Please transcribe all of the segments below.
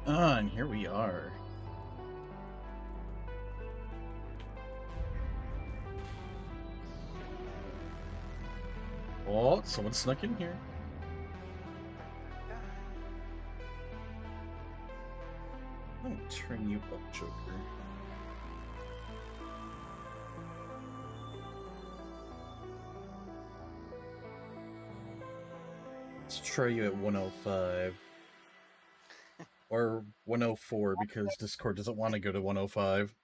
Ah, and here we are. Oh, someone snuck in here. I'm gonna turn you up, Joker. Let's try you at 105. Or 104 because Discord doesn't want to go to 105.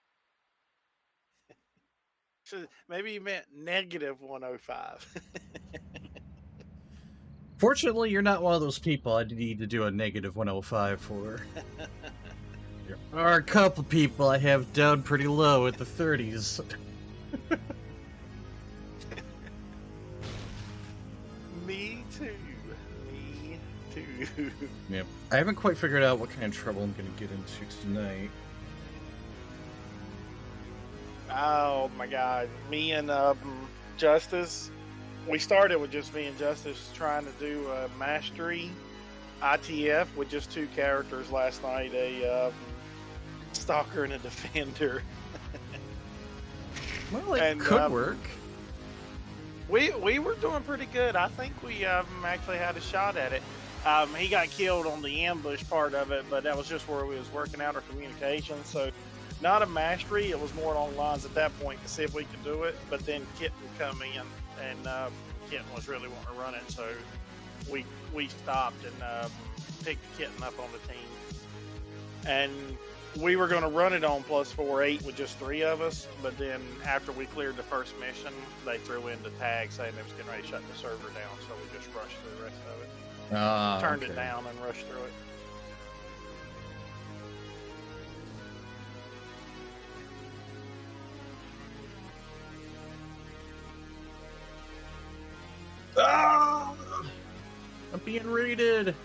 So maybe you meant negative 105. Fortunately, you're not one of those people I need to do a negative 105 for. There are a couple people I have down pretty low at the 30s. Me too. Me too. Yep. I haven't quite figured out what kind of trouble I'm going to get into tonight. Oh my god. Me and Justice, we started with just me and Justice trying to do a mastery ITF with just two characters last night, a stalker and a defender. Well, it could work. We were doing pretty good. I think we actually had a shot at it. He got killed on the ambush part of it, but that was just where we was working out our communication. So not a mastery. It was more along the lines at that point to see if we could do it. But then Kitten come in, and Kitten was really wanting to run it, so we stopped and picked Kitten up on the team. And we were going to run it on +4-8 with just 3 of us, but then after we cleared the first mission, they threw in the tag saying they was getting ready to shut the server down, so we just rushed through the rest of it. Turned it down and rushed through it. Ah! I'm being raided!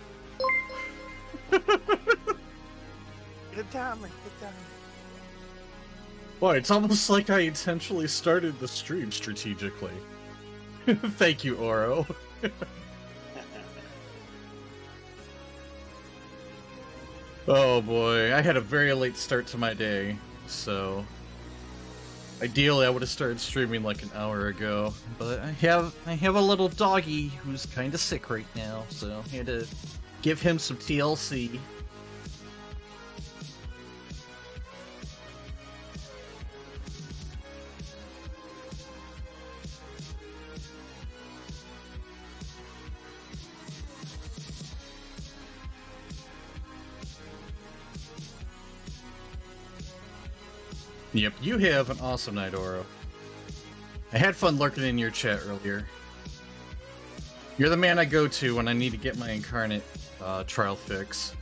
Good timing, good timing. Boy, it's almost like I intentionally started the stream strategically. Thank you, Oro. Oh boy, I had a very late start to my day, so ideally I would have started streaming like an hour ago, but I have a little doggy who's kind of sick right now, so I had to give him some TLC. Yep, you have an awesome night, Oro. I had fun lurking in your chat earlier. You're the man I go to when I need to get my Incarnate trial fix.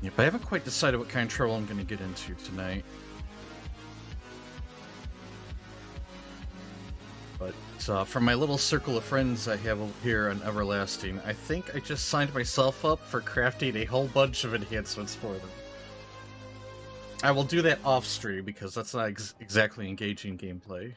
Yep, I haven't quite decided what kind of trouble I'm going to get into tonight. But from my little circle of friends I have over here on Everlasting, I think I just signed myself up for crafting a whole bunch of enhancements for them. I will do that off stream because that's not exactly engaging gameplay.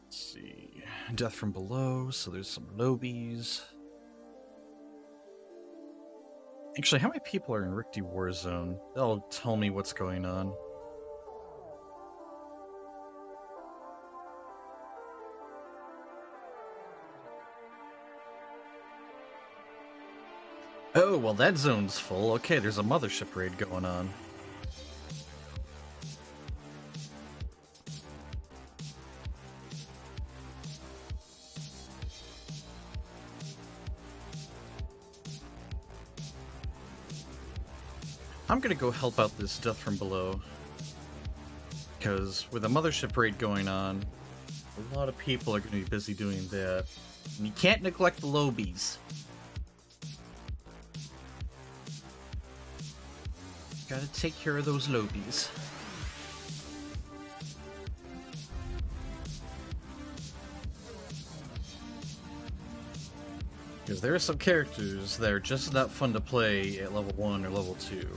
Let's see. Death from below, so there's some lobies. Actually, how many people are in Rikti Warzone? That'll tell me what's going on. Oh, well that zone's full. Okay, there's a mothership raid going on. I'm gonna go help out this Death from Below. Because with a mothership raid going on, a lot of people are gonna be busy doing that. And you can't neglect the lobies. Gotta take care of those lobies. Because there are some characters that are just not fun to play at level 1 or level 2.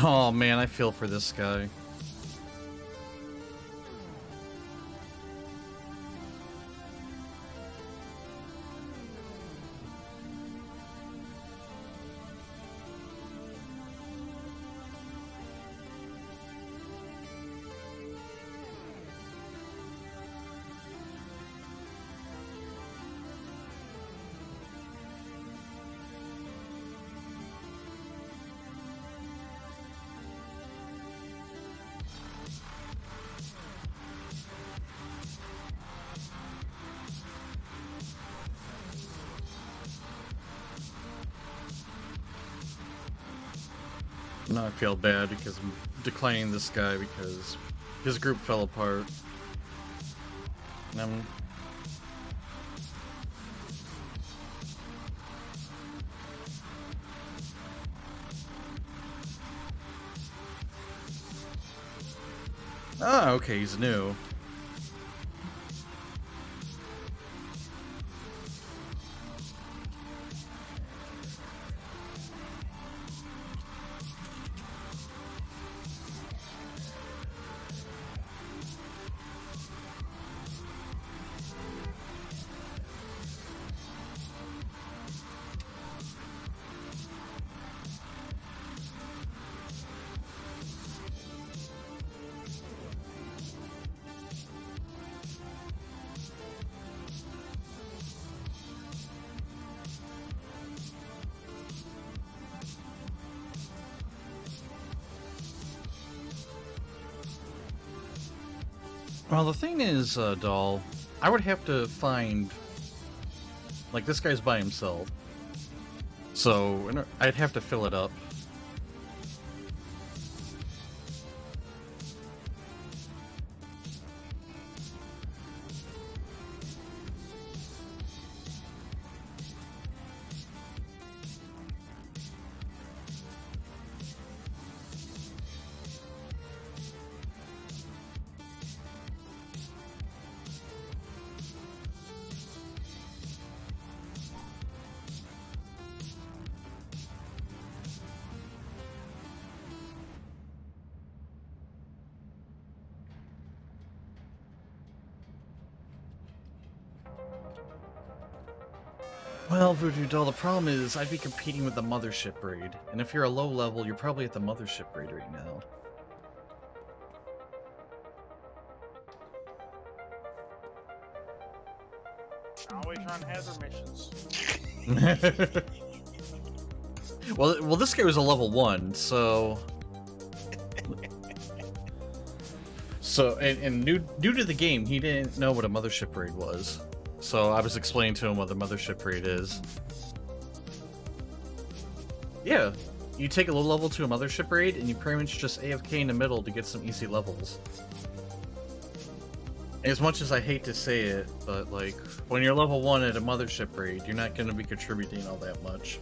Oh man, I feel for this guy. Now I feel bad because I'm declining this guy because his group fell apart. And I'm... Ah, okay, he's new. Well, the thing is, Doll, I would have to find... Like, this guy's by himself. So, I'd have to fill it up. Well, Voodoo Doll, the problem is I'd be competing with the Mothership Raid, and if you're a low level, you're probably at the Mothership Raid right now. Always run Heather missions. Well, this guy was a level 1, so... and new to the game, he didn't know what a Mothership Raid was. So I was explaining to him what the Mothership Raid is. Yeah, you take a low level to a Mothership Raid, and you pretty much just AFK in the middle to get some easy levels. As much as I hate to say it, but like, when you're level 1 at a Mothership Raid, you're not going to be contributing all that much.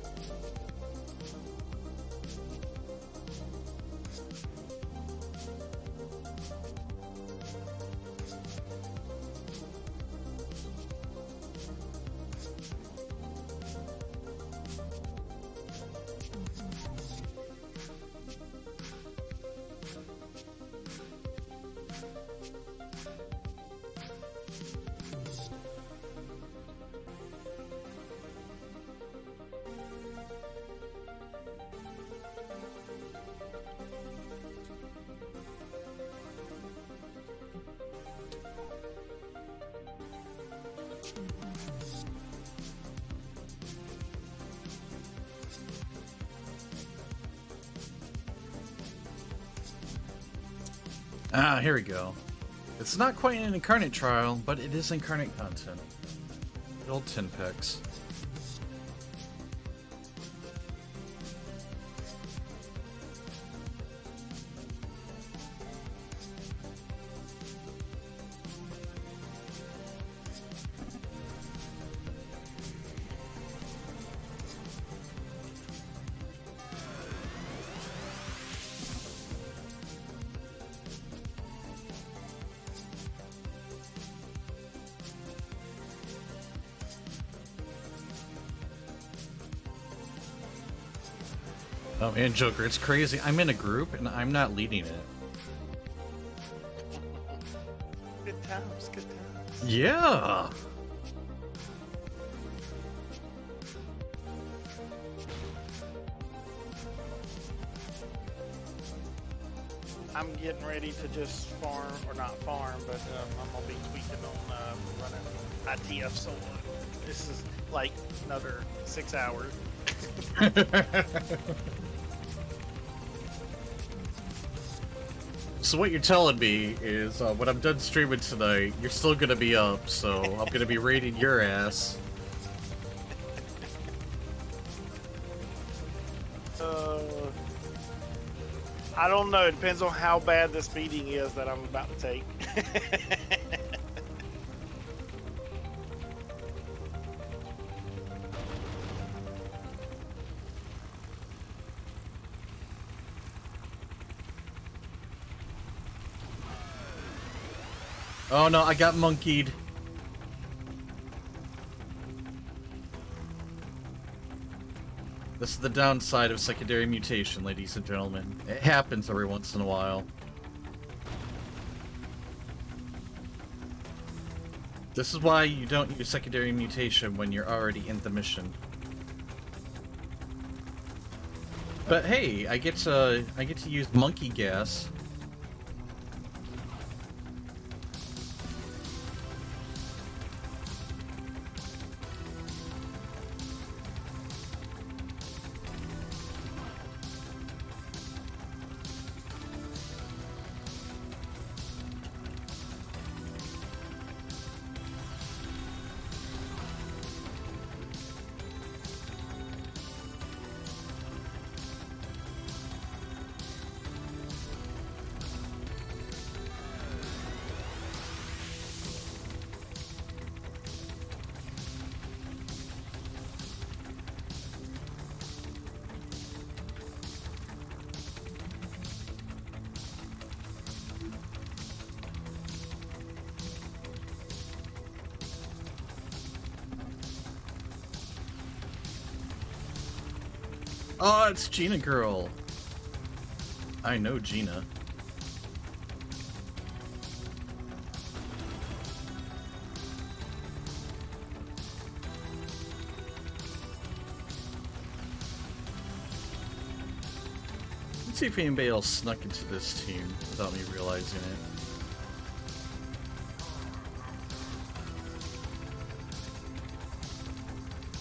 Ah, here we go. It's not quite an incarnate trial, but it is incarnate content. Good old Tinpex. Oh man, Joker, it's crazy. I'm in a group and I'm not leading it. Good times, good times. Yeah! I'm getting ready to just farm, or not farm, but I'm gonna be tweaking on running ITF solo. This is like another 6 hours. So what you're telling me is, when I'm done streaming tonight, you're still gonna be up, so I'm gonna be raiding your ass. I don't know. It depends on how bad this meeting is that I'm about to take. Oh no, I got monkeyed. This is the downside of secondary mutation, ladies and gentlemen. It happens every once in a while. This is why you don't use secondary mutation when you're already in the mission. But hey, I get to use monkey gas. Oh, it's Gina Girl. I know Gina. Let's see if anybody else snuck into this team without me realizing it.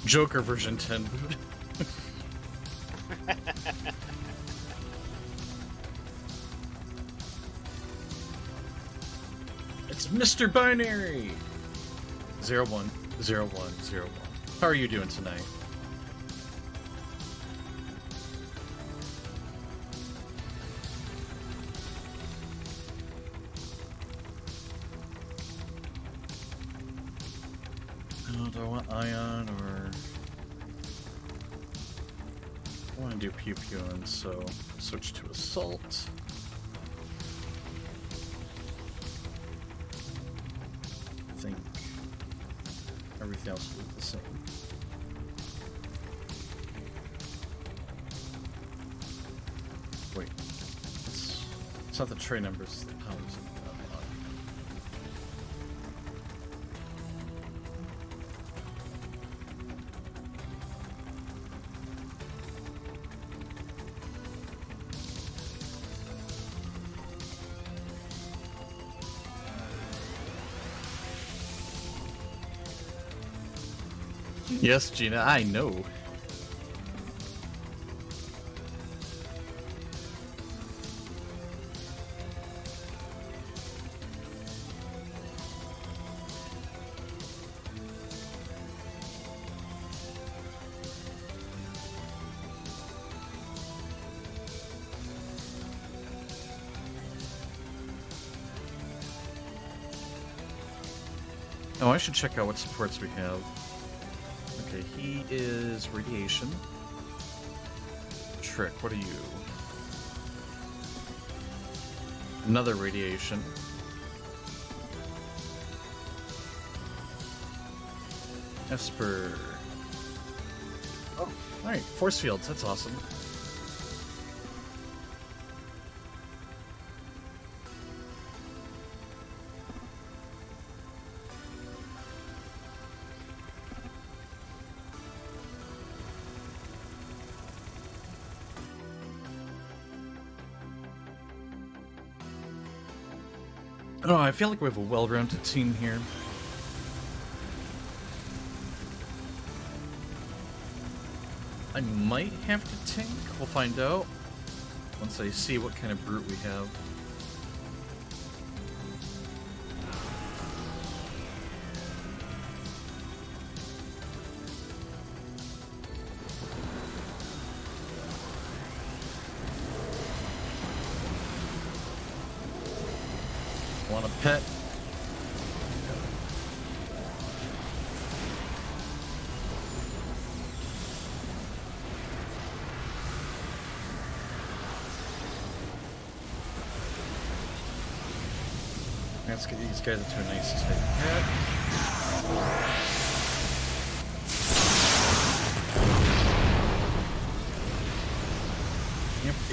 Joker version 10 boot. It's Mr. Binary! 010101. How are you doing tonight? Oh, do I want Ion or... I want to do Pew Pew, and so switch to Assault. I think everything else will be the same. Wait, it's not the tray numbers, it's the pounds. Yes, Gina, I know. Oh, I should check out what supports we have. Okay, he is radiation. Trick, what are you? Another radiation. Esper. Oh, alright, force fields, that's awesome. Oh, I feel like we have a well-rounded team here. I might have to tank. We'll find out once I see what kind of brute we have. Want a pet? Let's get these guys into a nice tight pet.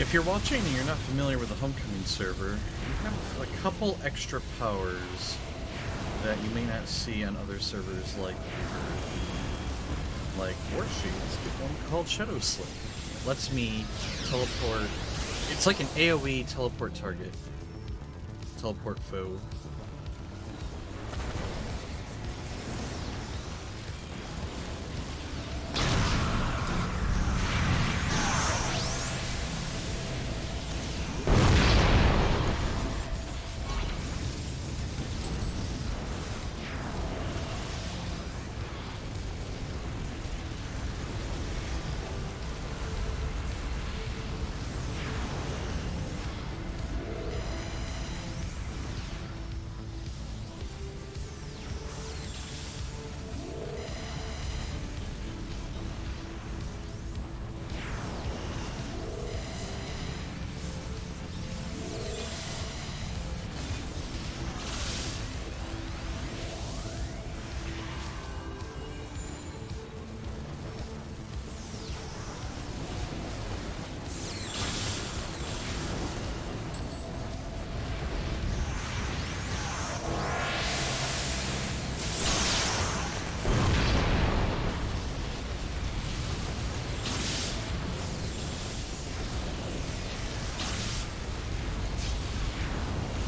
If you're watching and you're not familiar with the Homecoming server, you have a couple extra powers that you may not see on other servers like Warshields. Get one called Shadow Slip. It lets me teleport. It's like an AoE teleport target. Teleport foe.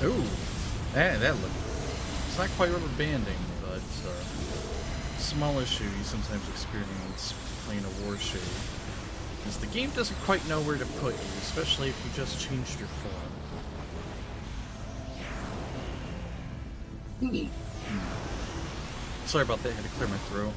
Ooh, that looked. It's not quite rubber banding, but small issue you sometimes experience playing a Warshade is the game doesn't quite know where to put you, especially if you just changed your form. Sorry about that. I had to clear my throat.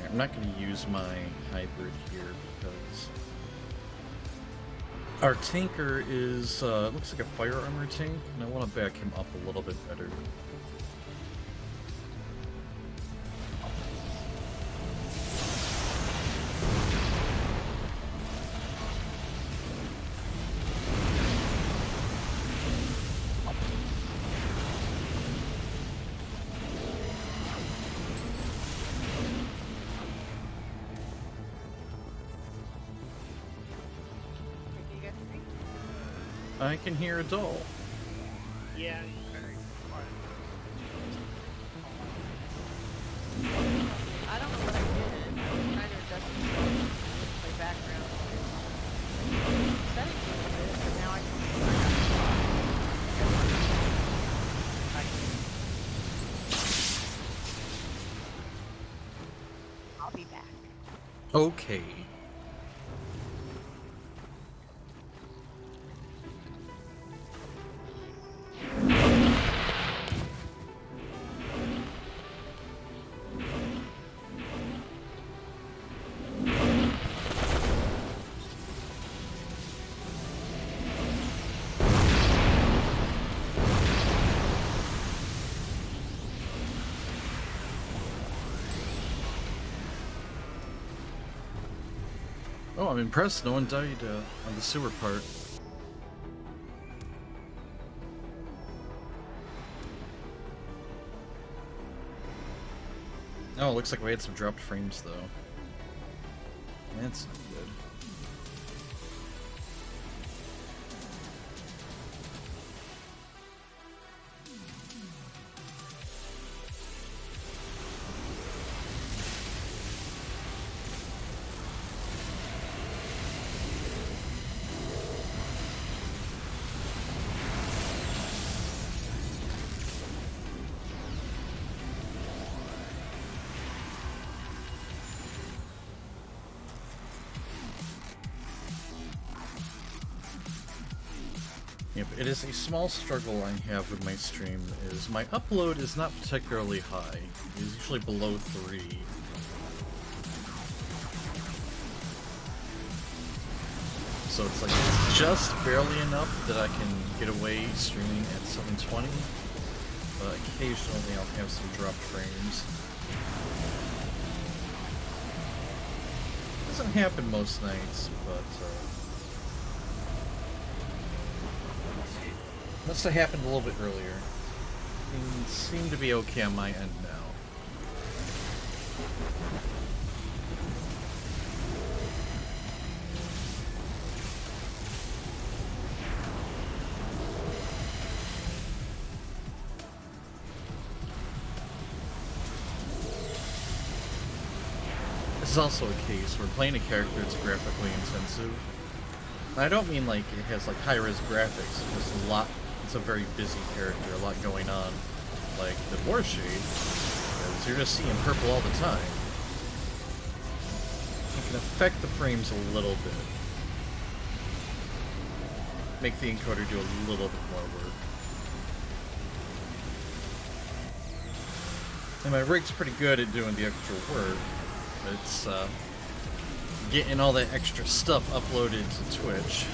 I'm not going to use my hybrid here because our tanker is, looks like a fire armor tank, and I want to back him up a little bit better. I can hear a doll. Yeah. I don't know what I did. I was trying to adjust my background settings a little bit, but now I can I'll be back. Okay. Oh, I'm impressed no one died on the sewer part. Oh, it looks like we had some dropped frames though. That's not good. Yep, it is a small struggle I have with my stream, is my upload is not particularly high. It is usually below 3. So it's like, it's just barely enough that I can get away streaming at 720, but occasionally I'll have some dropped frames. Doesn't happen most nights, but must have happened a little bit earlier. Things seem to be okay on my end now. This is also a case where playing a character that's graphically intensive. And I don't mean like it has like high-res graphics, it's a very busy character, a lot going on. Like the Warshade, because you're just seeing purple all the time. It can affect the frames a little bit. Make the encoder do a little bit more work. And my rig's pretty good at doing the extra work. It's getting all that extra stuff uploaded to Twitch.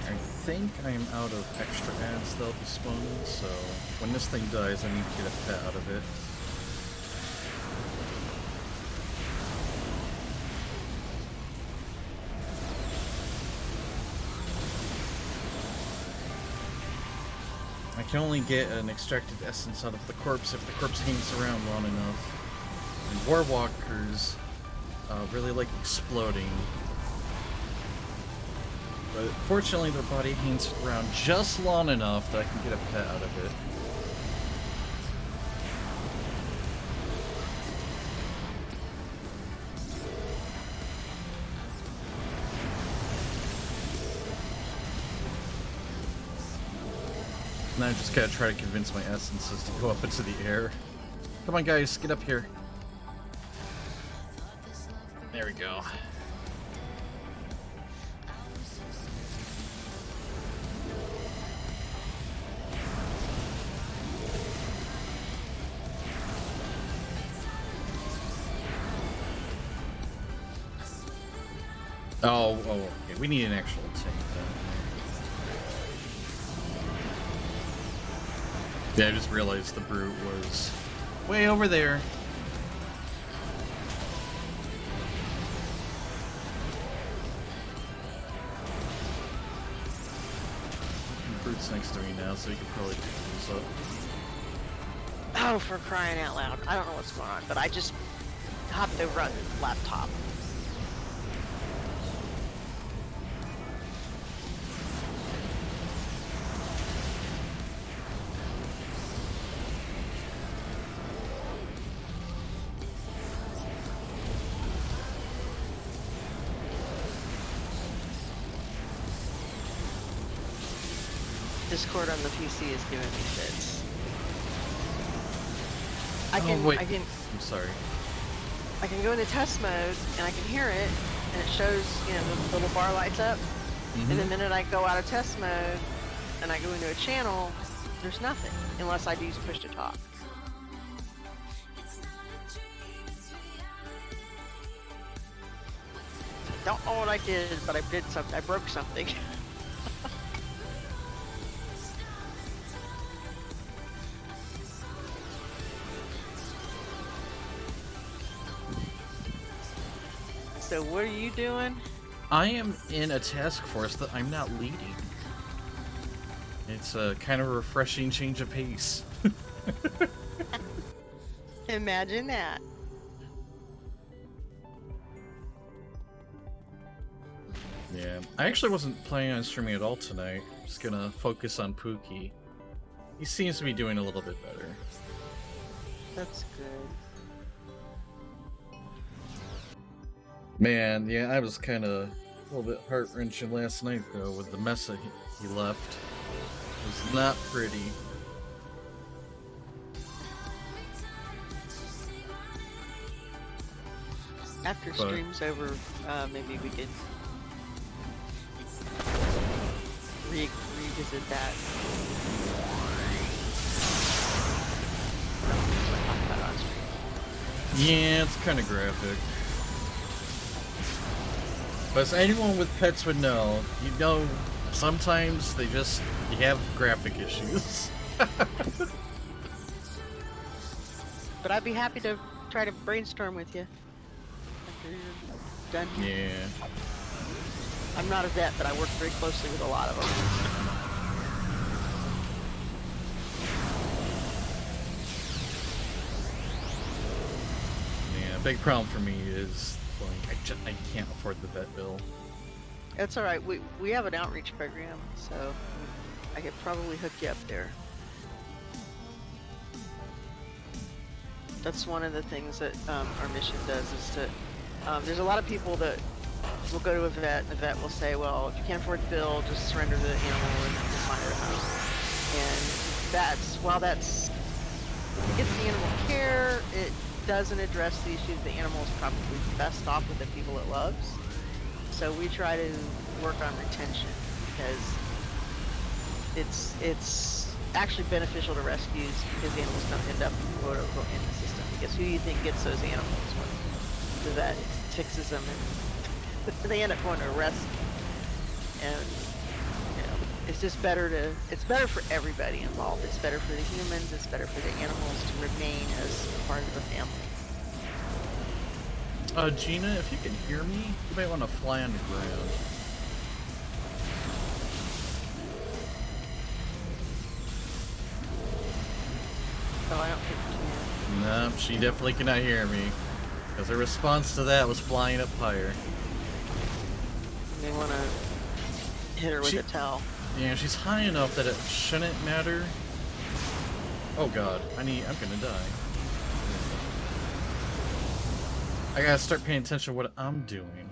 I think I'm out of extra ads that'll be spawning, so when this thing dies, I need to get a pet out of it. I can only get an extracted essence out of the corpse if the corpse hangs around long enough. And Warwalkers really like exploding. But fortunately their body hangs around just long enough that I can get a pet out of it. And I just gotta try to convince my essences to go up into the air. Come on guys, get up here. There we go. Oh, okay. We need an actual tank then. Yeah, I just realized the brute was way over there. The brute's next to me now, so he can probably pick these up. Oh, for crying out loud. I don't know what's going on, but I just hopped over on the laptop. Discord on the PC is giving me fits. I can, wait. I can, I'm sorry. I can go into test mode and I can hear it, and it shows, you know, the little bar lights up. And the minute I go out of test mode and I go into a channel, there's nothing unless I use push to talk. Don't know what I did, but I did something. I broke something. So what are you doing? I am in a task force that I'm not leading. It's a kind of a refreshing change of pace. Imagine that. Yeah, I actually wasn't planning on streaming at all tonight. Just gonna focus on Pookie. He seems to be doing a little bit better. That's good. Man, yeah, I was kind of a little bit heart-wrenching last night, though, with the mess that he left. It was not pretty. After But- stream's over, maybe we could revisit that. Talk about it on stream. Yeah, it's kind of graphic. But as anyone with pets would know, you know, sometimes you have graphic issues. But I'd be happy to try to brainstorm with you after you're done here. Yeah. I'm not a vet, but I work very closely with a lot of them. Yeah, big problem for me is, like, I can't afford the vet bill. It's all right. We have an outreach program, so I could probably hook you up there. That's one of the things that our mission does is to. There's a lot of people that will go to a vet, and the vet will say, "Well, if you can't afford the bill, just surrender the animal and find it a home." And while it gets the animal care, it doesn't address the issue that the animal is probably best off with the people it loves. So we try to work on retention because it's actually beneficial to rescues because the animals don't end up quote unquote in the system. Because who do you think gets those animals when the vet fixes them and they end up going to a rescue? And you know, it's just it's better for everybody involved. It's better for the humans, it's better for the animals to remain as part of the family. Gina, if you can hear me, you might want to fly on the ground. So I don't think you can. No, she definitely cannot hear me. Because her response to that was flying up higher. You may want to hit her with a towel. Yeah, she's high enough that it shouldn't matter. Oh god, I'm gonna die. I gotta start paying attention to what I'm doing.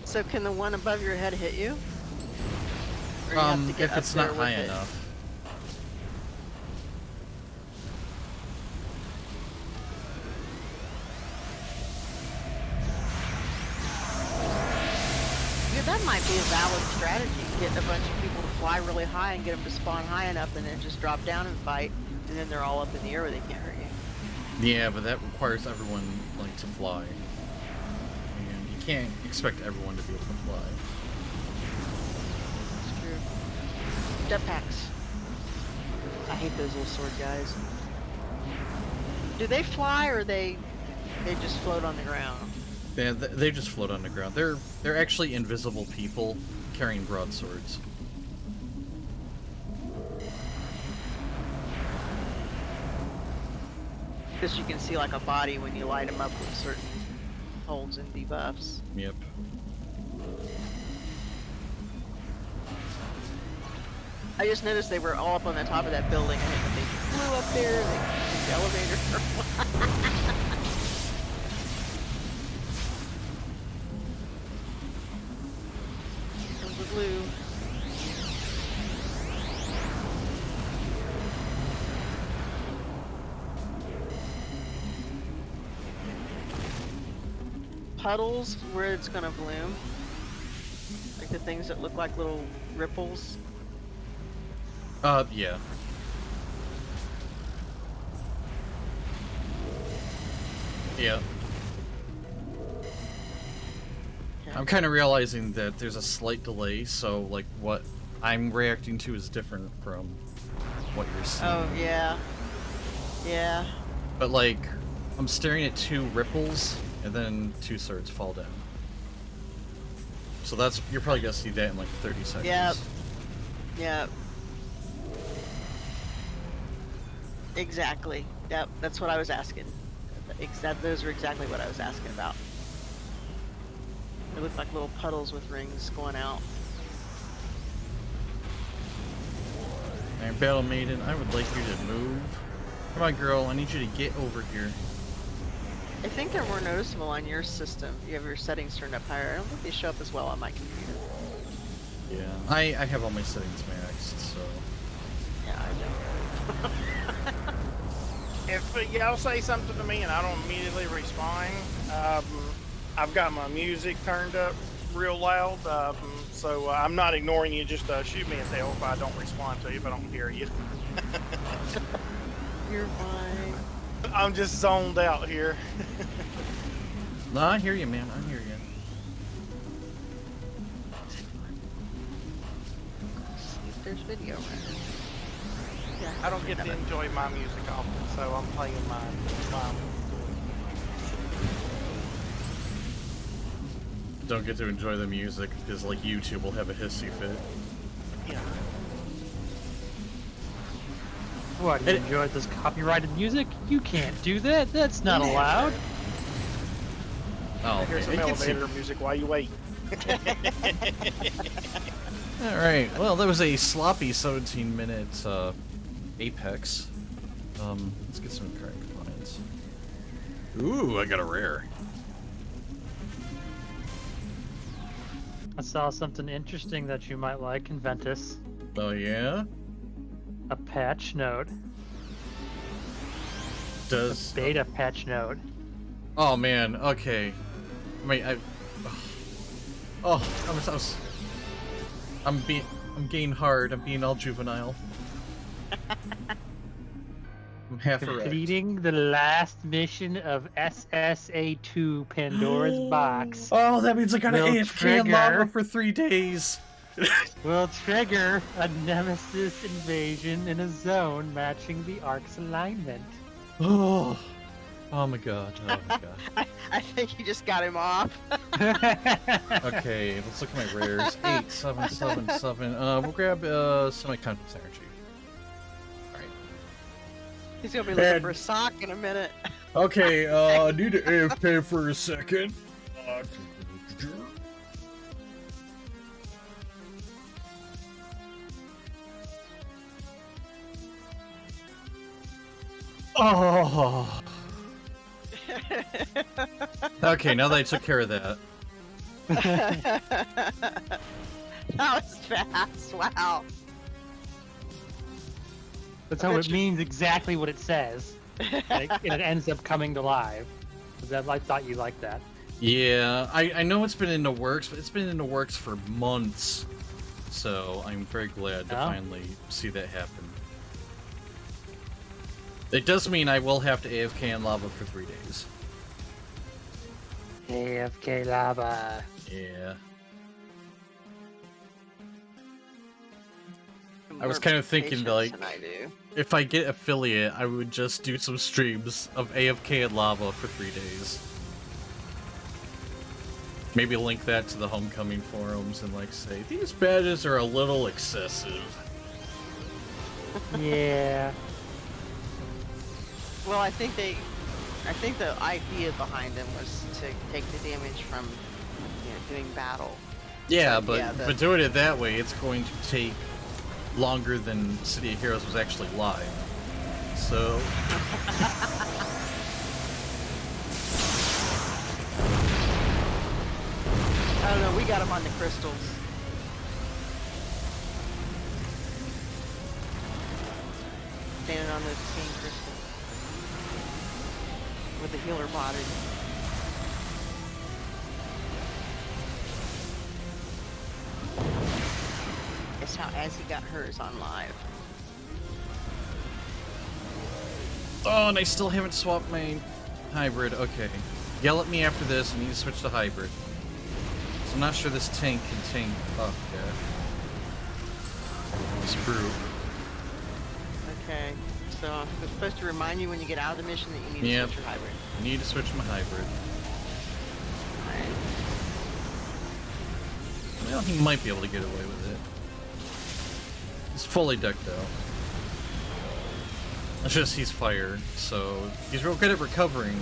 So can the one above your head hit you? Or you have to get If up it's there not with high it? enough. Yeah, that might be a valid strategy. Get a bunch of people to fly really high and get them to spawn high enough and then just drop down and fight, and then they're all up in the air where they can't hurt you. Yeah, but that requires everyone, like, to fly. And you can't expect everyone to be able to fly. That's true. Jetpacks. I hate those little sword guys. Do they fly or they just float on the ground? Yeah, they just float on the ground. They're actually invisible people carrying broadswords. Because you can see like a body when you light them up with certain holds and debuffs. Yep. I just noticed they were all up on the top of that building. I think they flew up there. They used the elevator. Comes the blue. Puddles where it's gonna bloom. Like the things that look like little ripples. Yeah. Yeah. Okay. I'm kind of realizing that there's a slight delay, so like what I'm reacting to is different from what you're seeing. Oh yeah. Yeah. But like, I'm staring at 2 ripples, and then 2 swords fall down. So that's, you're probably gonna see that in like 30 seconds. Yep. Yep. Exactly. Yep. That's what I was asking. Those are exactly what I was asking about. They look like little puddles with rings going out. Alright, Battle Maiden, I would like you to move. Come on, girl, I need you to get over here. I think they're more noticeable on your system. You have your settings turned up higher. I don't think they show up as well on my computer. Yeah. I have all my settings maxed, so... Yeah, I don't. If y'all say something to me and I don't immediately respond, I've got my music turned up real loud, so I'm not ignoring you. Just shoot me a tail if I don't respond to you, if I don't hear you. You're fine. I'm just zoned out here. No, I hear you, man. I hear you. See if there's video running. Yeah. I don't get to enjoy my music often, so I'm playing mine. Don't get to enjoy the music, because like YouTube will have a hissy fit. Yeah. What, you enjoyed this copyrighted music? You can't do that. That's not allowed. Oh, Here's some man, elevator music while you wait. Alright, well, that was a sloppy 17-minute Apex. Let's get some current compliance. Ooh, I got a rare. I saw something interesting that you might like in Ventus. Oh, yeah? A patch note. Does... Beta patch note. Oh, man, okay. Wait, Oh, I'm getting hard. I'm being all juvenile. I'm half erect. Completing the last mission of SSA2 Pandora's Box Oh, that means I gotta Will AFK in trigger- lava for 3 days. will trigger a Nemesis invasion in a zone matching the Ark's alignment. Oh. Oh my god. Oh my god. I think you just got him off. Okay, let's look at my rares. 8, 7, 7, 7. We'll grab semi-conscious energy. Alright. He's gonna be looking And- for a sock in a minute. Okay, I need to AFK for a second. Oh. Okay, now that I took care of that. That was fast. Wow. That's how it means exactly what it says. And it ends up coming to live. I thought you liked that. Yeah, I know it's been in the works, but it's been in the works for months. So I'm very glad to Oh. finally see that happen. It does mean I will have to AFK in lava for 3 days. AFK lava. Yeah. I More was kind of thinking, patience like, than I do. if I get affiliate, I would just do some streams of AFK in lava for 3 days. Maybe link that to the Homecoming forums and like say, these badges are a little excessive. Yeah. Well, I think I think the idea behind them was to take the damage from, doing battle. Yeah, But, but yeah, the- but doing it that way, it's going to take longer than City of Heroes was actually live. So I don't know, we got him on the crystals. Standing on the king crystal. With the healer body. Guess how Azzy got hers on live. oh, and I still haven't swapped my hybrid. Okay, yell at me after this. I need to switch to hybrid. So I'm not sure this tank can tank. Oh yeah, this brute. Okay, so I'm supposed to remind you when you get out of the mission that you need to Yep. switch your hybrid. I need to switch my hybrid. Alright. Well, he might be able to get away with it. He's fully decked out. It's just he's fire, so he's real good at recovering.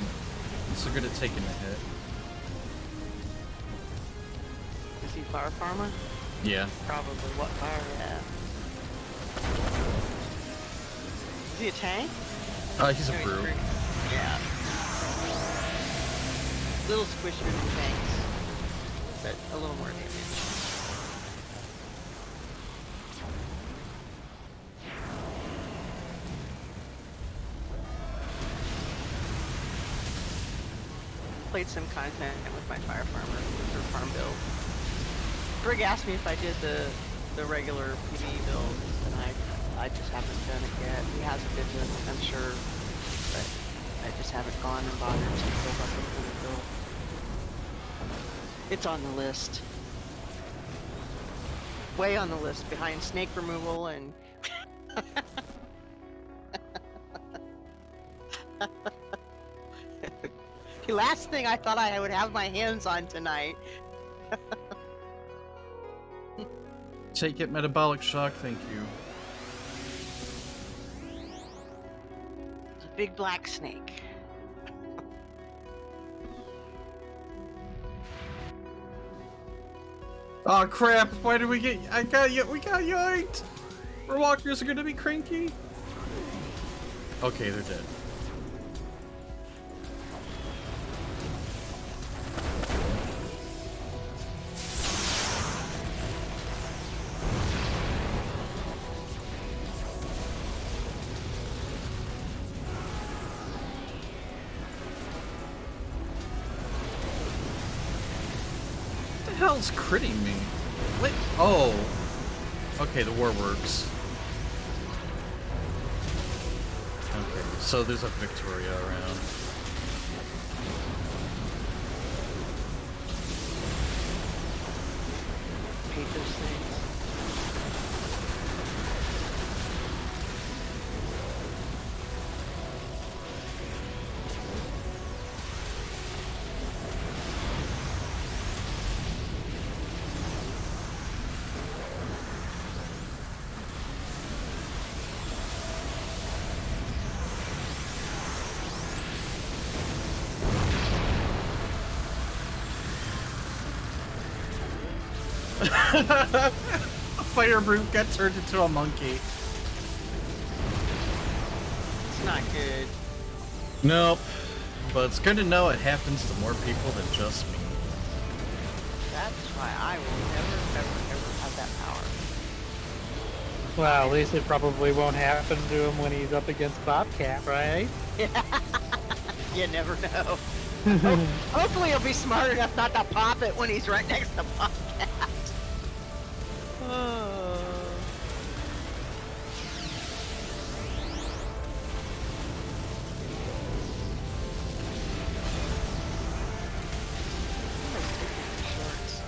He's so good at taking a hit. Is he fire farmer? Yeah. Probably. What fire? Yeah. Is he a tank? He's a No, he's brute. pretty- Yeah. Little squishier than tanks, but a little more damage. Played some content with my fire farmer with her farm build. Brig asked me if I did the regular PvE build, and I just haven't done it yet. He has a bit of it, I'm sure, but I just haven't gone and bothered to build up a full build. It's on the list. Way on the list, behind snake removal and the last thing I thought I would have my hands on tonight. Take it, metabolic shock. Thank you. It's a big black snake. Oh crap! Why did we get? We got yanked. Our walkers are gonna be cranky. Okay, they're dead. What the hell's critting me? What? Oh. Okay, the war works. Okay, so there's a Victoria around. Hate those things. A fire brute got turned into a monkey. It's not good. Nope. But it's good to know it happens to more people than just me. That's why I will never, ever, ever have that power. Well, at least it probably won't happen to him when he's up against Bobcat, right? You never know. Hopefully he'll be smart enough not to pop it when he's right next to Bobcat. Oh. Shorts.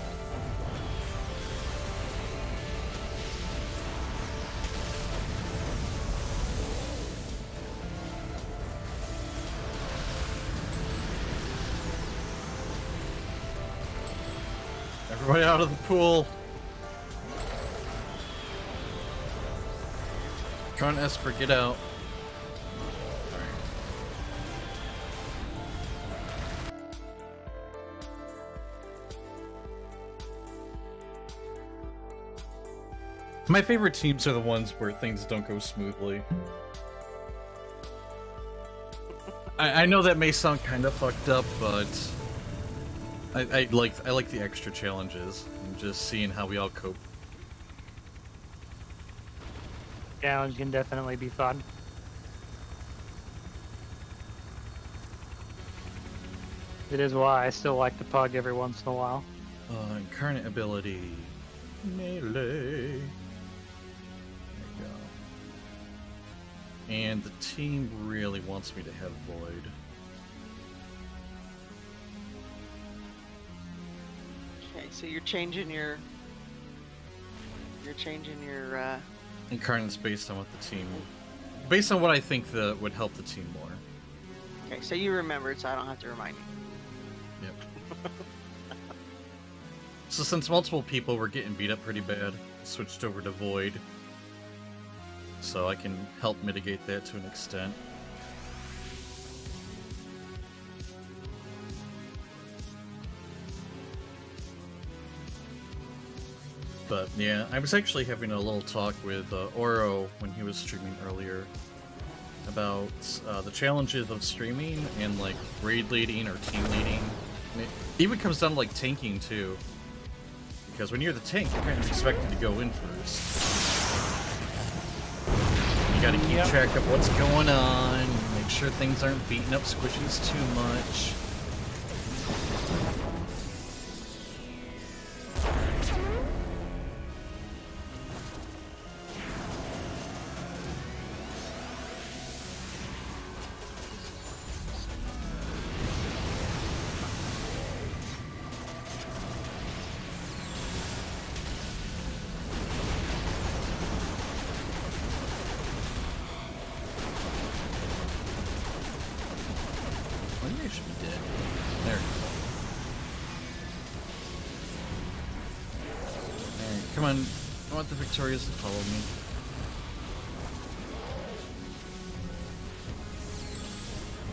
Everybody out of the pool. Tron Esper, get out. My favorite teams are the ones where things don't go smoothly. I know that may sound kind of fucked up, but I like the extra challenges and just seeing how we all cope. Challenge can definitely be fun. It is why I still like to pug every once in a while. Incarnate ability. Melee. There you go. And the team really wants me to have Void. Okay, so you're changing your Incarnate's based on what the team... Based on what I think would help the team more. Okay, so you remembered, so I don't have to remind you. Yep. So since multiple people were getting beat up pretty bad, I switched over to Void. So I can help mitigate that to an extent. But yeah, I was actually having a little talk with Oro when he was streaming earlier about the challenges of streaming and like raid leading or team leading. And it even comes down to like tanking too. Because when you're the tank, you're kind of expected to go in first. You gotta keep track of what's going on, make sure things aren't beating up squishies too much. Maybe I should be dead. There we go. Alright, come on. I want the Victorias to follow me.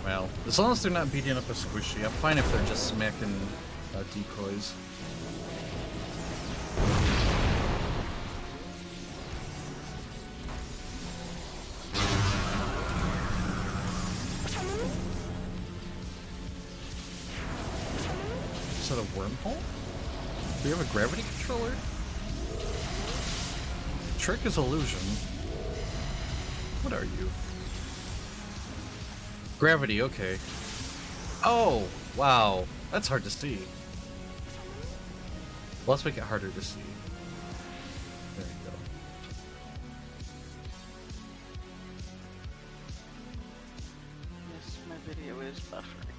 Well, as long as they're not beating up a squishy, I'm fine if they're just smacking decoys. Is that a wormhole? Do we have a gravity controller? Trick is illusion. What are you? Gravity, okay. Oh, wow. That's hard to see. Well, let's make it harder to see. There you go. Yes, my video is buffering.